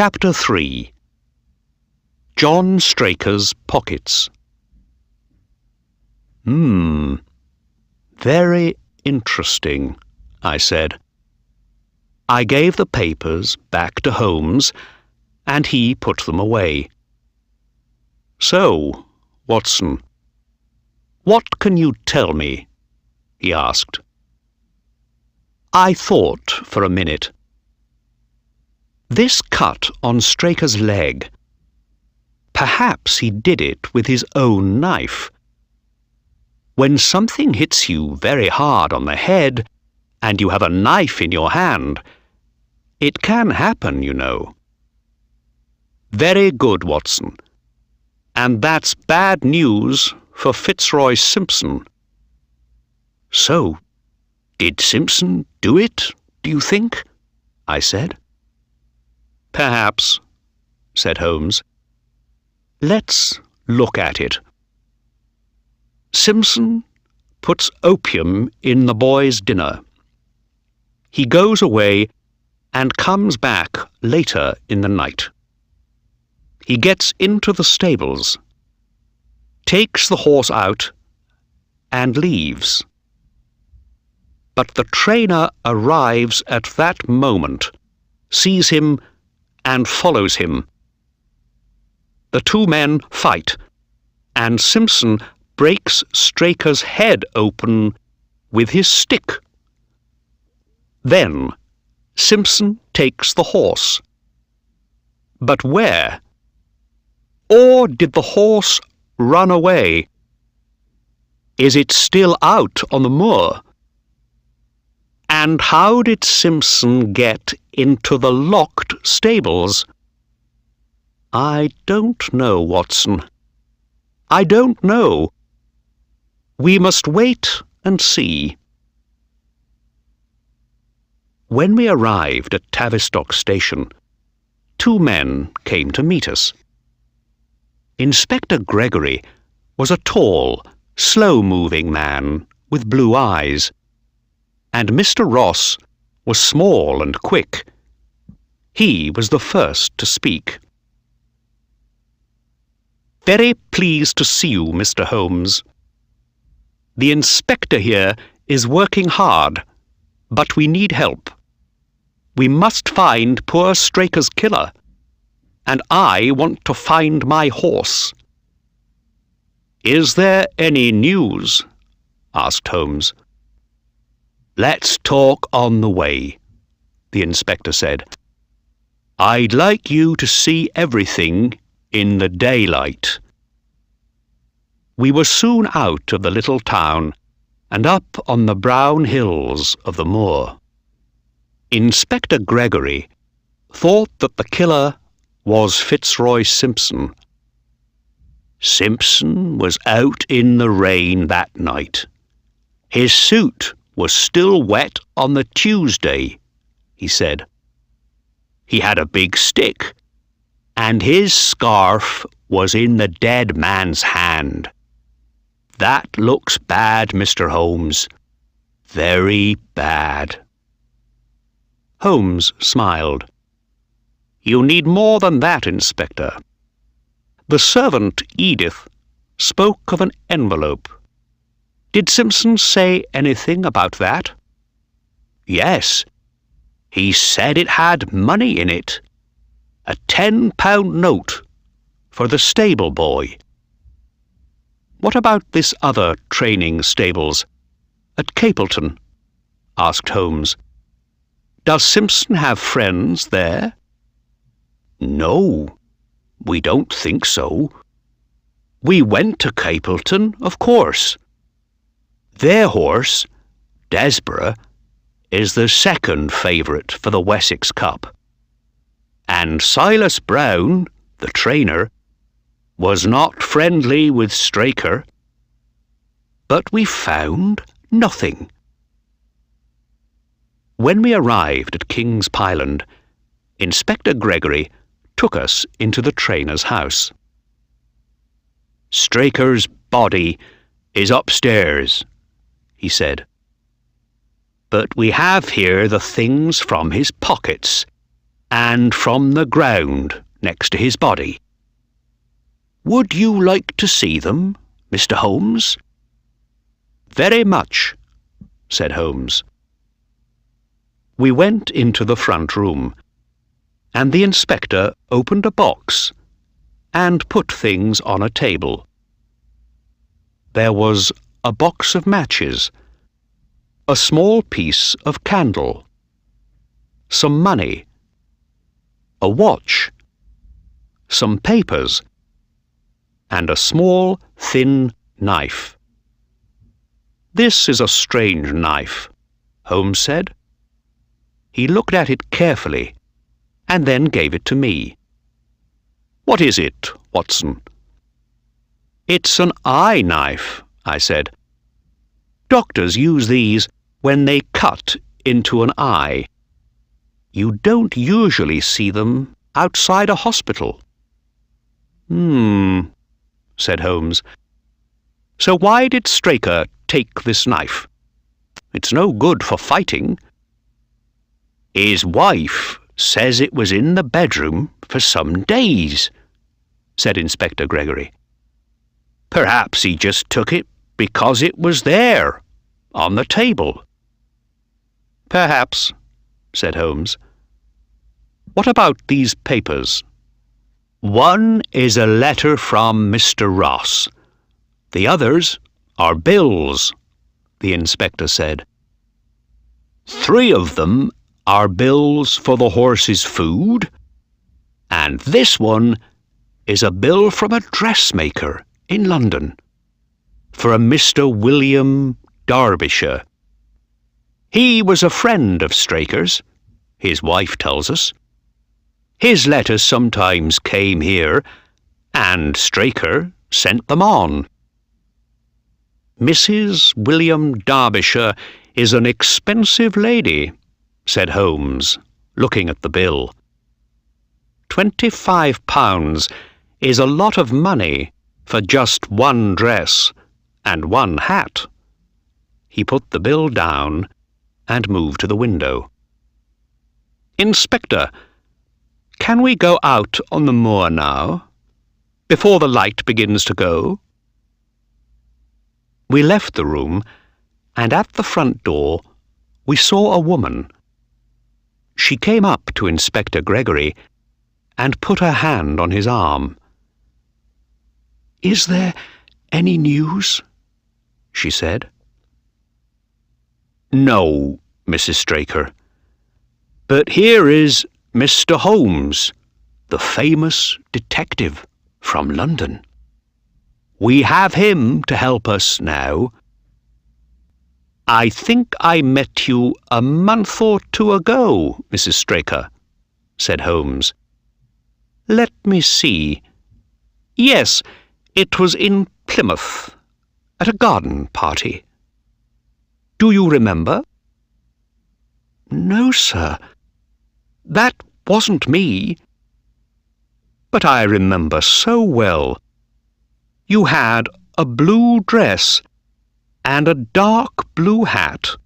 Chapter 3. John Straker's Pockets. Very interesting, I said. I gave the papers back to Holmes, and he put them away. "So, Watson, what can you tell me?" he asked. I thought for a minute. This cut on Straker's leg. Perhaps he did it with his own knife. When something hits you very hard on the head, and you have a knife in your hand, it can happen, you know. Very good, Watson. And that's bad news for Fitzroy Simpson. So, did Simpson do it, do you think? I said. Perhaps, said Holmes. Let's look at it. Simpson puts opium in the boy's dinner. He goes away and comes back later in the night. He gets into the stables, takes the horse out, and leaves. But the trainer arrives at that moment, sees him, and follows him. The two men fight, and Simpson breaks Straker's head open with his stick. Then Simpson takes the horse. But where? Or did the horse run away? Is it still out on the moor? And how did Simpson get into the locked stables? I don't know, Watson. I don't know. We must wait and see. When we arrived at Tavistock Station, two men came to meet us. Inspector Gregory was a tall, slow-moving man with blue eyes, and Mr. Ross was small and quick. He was the first to speak. Very pleased to see you, Mr. Holmes. The inspector here is working hard, but we need help. We must find poor Straker's killer, and I want to find my horse. Is there any news? Asked Holmes. Let's talk on the way, the inspector said. I'd like you to see everything in the daylight. We were soon out of the little town and up on the brown hills of the moor. Inspector Gregory thought that the killer was Fitzroy Simpson. Simpson was out in the rain that night. His suit was still wet on the Tuesday, he said. He had a big stick, and his scarf was in the dead man's hand. That looks bad, Mr. Holmes. Very bad. Holmes smiled. You need more than that, Inspector. The servant, Edith, spoke of an envelope. Did Simpson say anything about that? Yes. He said it had money in it. A £10 note for the stable boy. What about this other training stables at Capleton? Asked Holmes. Does Simpson have friends there? No, we don't think so. We went to Capleton, of course. Their horse, Desborough, is the second favourite for the Wessex Cup. And Silas Brown, the trainer, was not friendly with Straker. But we found nothing. When we arrived at King's Pyland, Inspector Gregory took us into the trainer's house. Straker's body is upstairs, he said. But we have here the things from his pockets. and from the ground next to his body. Would you like to see them, Mr. Holmes?" "Very much," said Holmes. We went into the front room, and the inspector opened a box and put things on a table. There was a box of matches, a small piece of candle, some money, a watch, some papers, and a small, thin knife. "This is a strange knife," Holmes said. He looked at it carefully and then gave it to me. "What is it, Watson?" "It's an eye knife," I said. "Doctors use these when they cut into an eye. You don't usually see them outside a hospital." Said Holmes. "So why did Straker take this knife? It's no good for fighting." "His wife says it was in the bedroom for some days," said Inspector Gregory. "Perhaps he just took it because it was there, on the table." "Perhaps," said Holmes. "What about these papers?" "One is a letter from Mr. Ross. The others are bills," the inspector said. "3 of them are bills for the horse's food, and this one is a bill from a dressmaker in London for a Mr. William Derbyshire. He was a friend of Straker's, his wife tells us. His letters sometimes came here, and Straker sent them on." "Mrs. William Derbyshire is an expensive lady," said Holmes, looking at the bill. £25 is a lot of money for just one dress and one hat." He put the bill down and moved to the window. "Inspector, can we go out on the moor now, before the light begins to go?" We left the room, and at the front door we saw a woman. She came up to Inspector Gregory and put her hand on his arm. "Is there any news?" she said. "No, Mrs. Straker. But here is Mr. Holmes, the famous detective from London. We have him to help us now." "I think I met you a month or 2 ago, Mrs. Straker," said Holmes. "Let me see. Yes, it was in Plymouth, at a garden party. Do you remember?" "No, sir. That wasn't me." "But I remember so well. You had a blue dress and a dark blue hat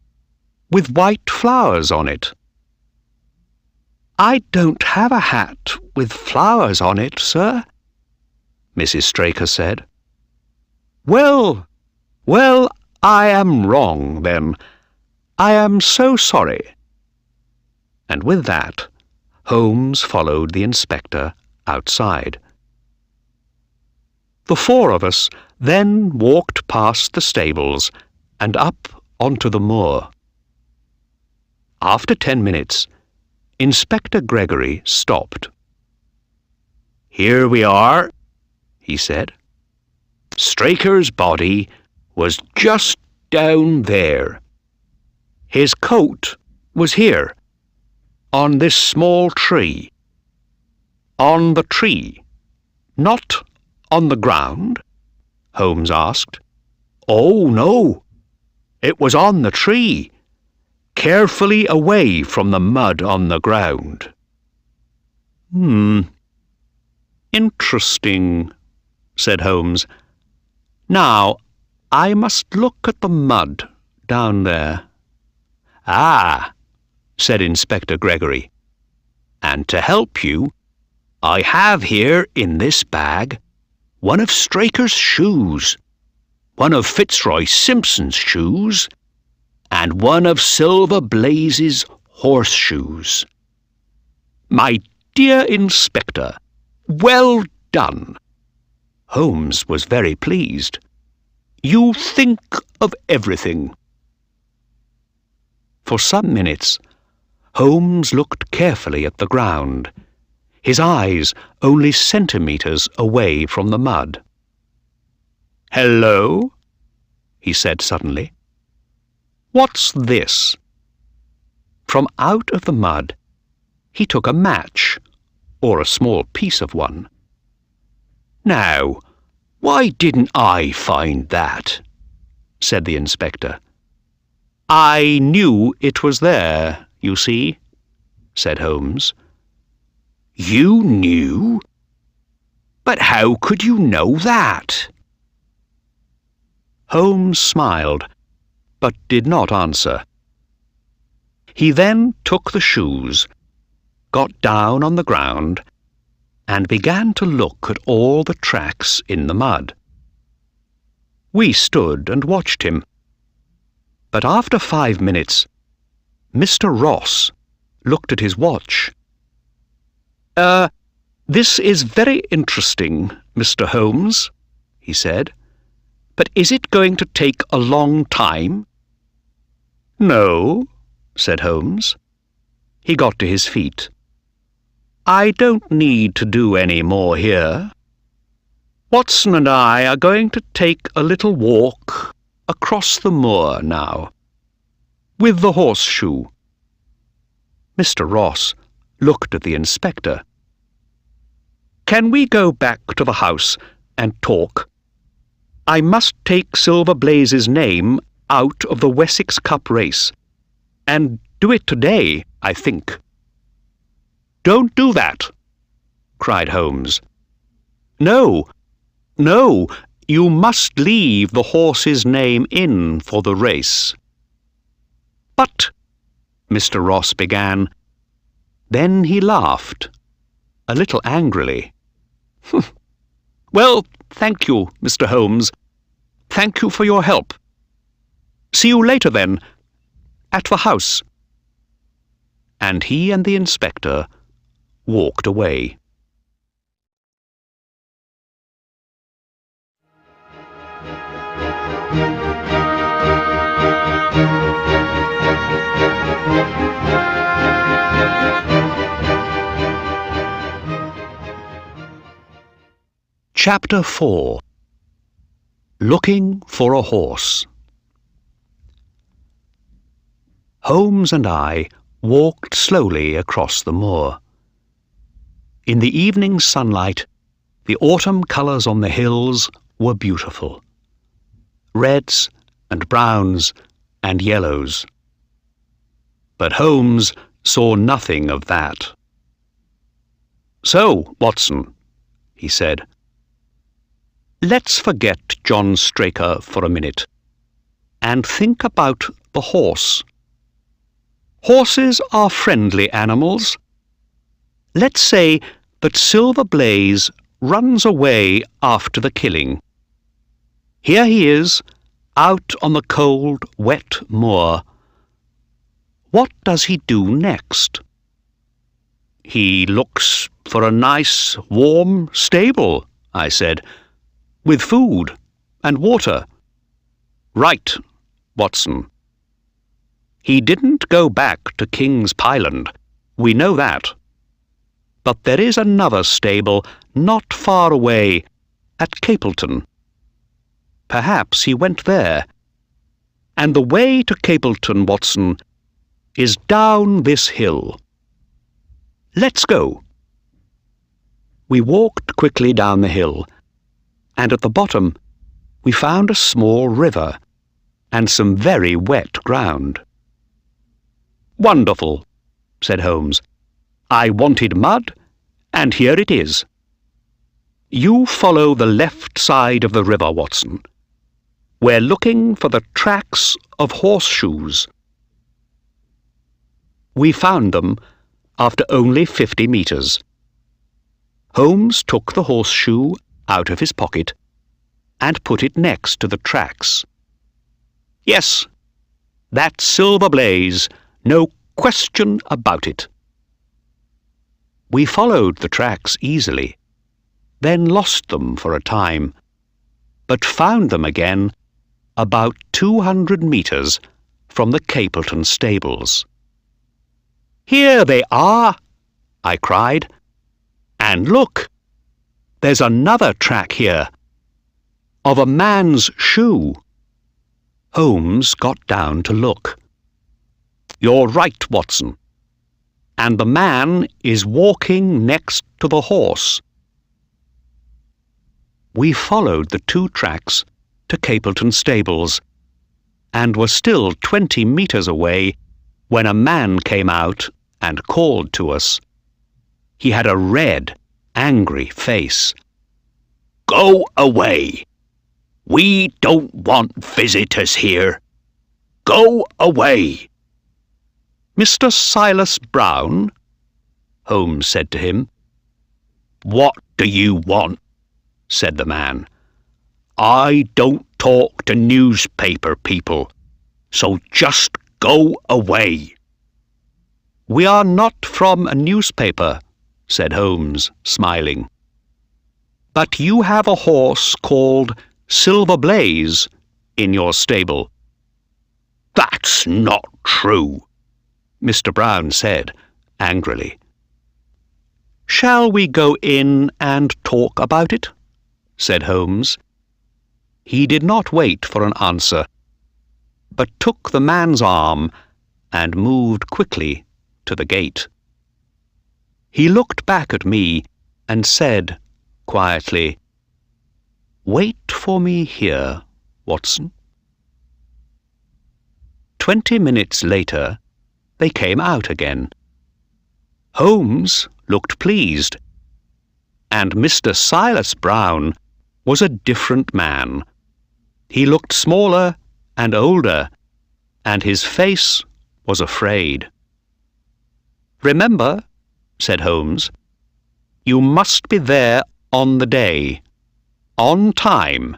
with white flowers on it." "I don't have a hat with flowers on it, sir," Mrs. Straker said. Well, I am wrong, then. I am so sorry." And with that, Holmes followed the inspector outside. The 4 of us then walked past the stables and up onto the moor. After 10 minutes, Inspector Gregory stopped. "Here we are," he said. "Straker's body was just down there. His coat was here, on this small tree." "On the tree, not on the ground?" Holmes asked. "Oh, no. It was on the tree, carefully away from the mud on the ground." "Interesting," said Holmes. "Now, I must look at the mud down there." "Ah," said Inspector Gregory, And to help you, I have here in this bag one of Straker's shoes, one of Fitzroy Simpson's shoes, and one of Silver Blaze's horseshoes. My dear Inspector, well done. Holmes was very pleased. You think of everything. For some minutes, Holmes looked carefully at the ground, his eyes only centimetres away from the mud. "Hello?" he said suddenly. "What's this?" From out of the mud, he took a match, or a small piece of one. "Now, why didn't I find that?" said the inspector. "I knew it was there, you see," said Holmes. "You knew? But how could you know that?" Holmes smiled, but did not answer. He then took the shoes, got down on the ground, and began to look at all the tracks in the mud. We stood and watched him. But after 5 minutes, Mr. Ross looked at his watch. This is very interesting, Mr. Holmes," he said. "But is it going to take a long time?" "No," said Holmes. He got to his feet. "I don't need to do any more here. Watson and I are going to take a little walk across the moor now, with the horseshoe." Mr. Ross looked at the inspector. "Can we go back to the house and talk? I must take Silver Blaze's name out of the Wessex Cup race, and do it today, I think." "Don't do that," cried Holmes. No, you must leave the horse's name in for the race." "But," Mr. Ross began. Then he laughed, a little angrily. "Well, thank you, Mr. Holmes. Thank you for your help. See you later, then, at the house." And he and the inspector walked away. Chapter 4. Looking for a Horse. Holmes and I walked slowly across the moor. In the evening sunlight, the autumn colours on the hills were beautiful. Reds and browns and yellows. But Holmes saw nothing of that. "So, Watson," he said, "let's forget John Straker for a minute, and think about the horse. Horses are friendly animals. Let's say that Silver Blaze runs away after the killing. Here he is, out on the cold, wet moor. What does he do next?" "He looks for a nice, warm stable," I said, "with food and water." "Right, Watson. He didn't go back to King's Pyland, we know that. But there is another stable not far away, at Capleton. Perhaps he went there. And the way to Capleton, Watson, is down this hill. Let's go." We walked quickly down the hill, and at the bottom we found a small river and some very wet ground. "Wonderful," said Holmes. "I wanted mud, and here it is. You follow the left side of the river, Watson. We're looking for the tracks of horseshoes." We found them after only 50 metres. Holmes took the horseshoe out of his pocket and put it next to the tracks. Yes, that's Silver Blaze, no question about it. We followed the tracks easily, then lost them for a time, but found them again about 200 metres from the Capleton stables. "Here they are!" I cried. "And look, there's another track here, of a man's shoe." Holmes got down to look. "You're right, Watson. And the man is walking next to the horse." We followed the 2 tracks to Capleton stables, and were still 20 metres away when a man came out and called to us. He had a red, angry face. "Go away! We don't want visitors here. Go away!" "Mr. Silas Brown?" Holmes said to him. "What do you want?" said the man. "I don't talk to newspaper people, so just go away." "We are not from a newspaper," said Holmes, smiling. "But you have a horse called Silver Blaze in your stable." "That's not true," Mr. Brown said angrily. "Shall we go in and talk about it?" said Holmes. He did not wait for an answer, but took the man's arm and moved quickly to the gate. He looked back at me and said quietly, "Wait for me here, Watson." 20 minutes later, they came out again. Holmes looked pleased, and Mr. Silas Brown was a different man. He looked smaller and older, and his face was afraid. "Remember," said Holmes, "you must be there on the day, on time,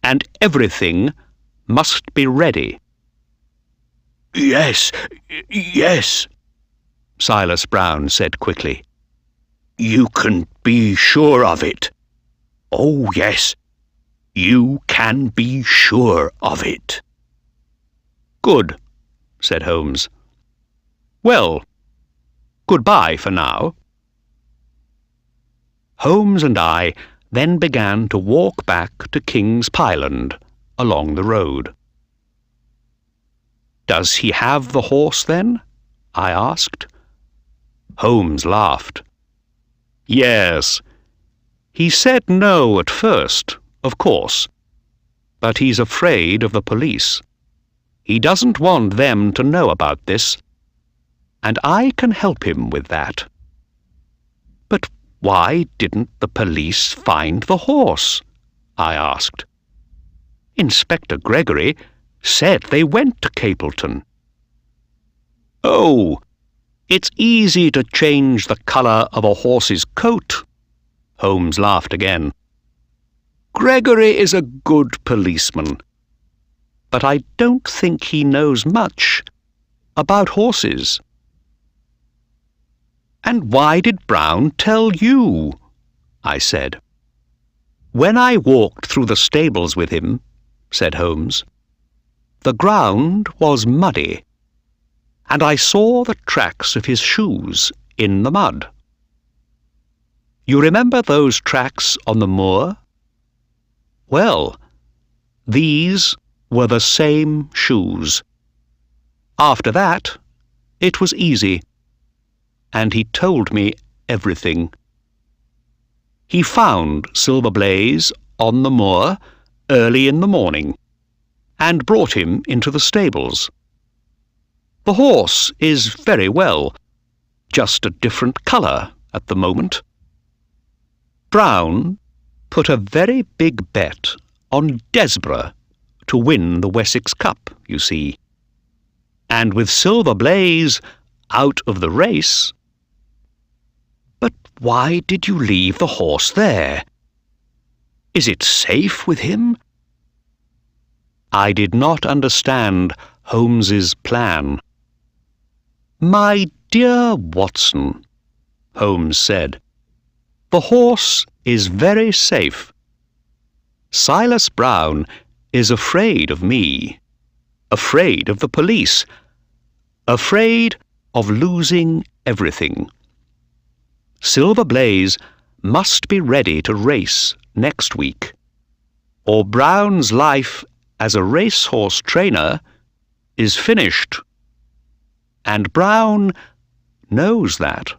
and everything must be ready." "Yes, yes," Silas Brown said quickly. "You can be sure of it. Oh, yes, you can be sure of it." "Good," said Holmes. "Well, goodbye for now." Holmes and I then began to walk back to King's Pyland along the road. "Does he have the horse, then?" I asked. Holmes laughed. "Yes. He said no at first, of course, but he's afraid of the police. He doesn't want them to know about this, and I can help him with that." "But why didn't the police find the horse?" I asked. "Inspector Gregory said they went to Capleton." "Oh, it's easy to change the colour of a horse's coat." Holmes laughed again. "Gregory is a good policeman, but I don't think he knows much about horses." "And why did Brown tell you?" I said. "When I walked through the stables with him," said Holmes, "the ground was muddy, and I saw the tracks of his shoes in the mud. You remember those tracks on the moor? Well, these were the same shoes. After that, it was easy, and he told me everything. He found Silver Blaze on the moor early in the morning, and brought him into the stables. The horse is very well, just a different colour at the moment. Brown put a very big bet on Desborough to win the Wessex Cup, you see. And with Silver Blaze out of the race, Why did you leave the horse there? Is it safe with him? I did not understand Holmes's plan. My dear Watson, Holmes said, the horse is very safe. Silas Brown is afraid of me, afraid of the police, afraid of losing everything. Silver Blaze must be ready to race next week, or Brown's life as a racehorse trainer is finished. And Brown knows that.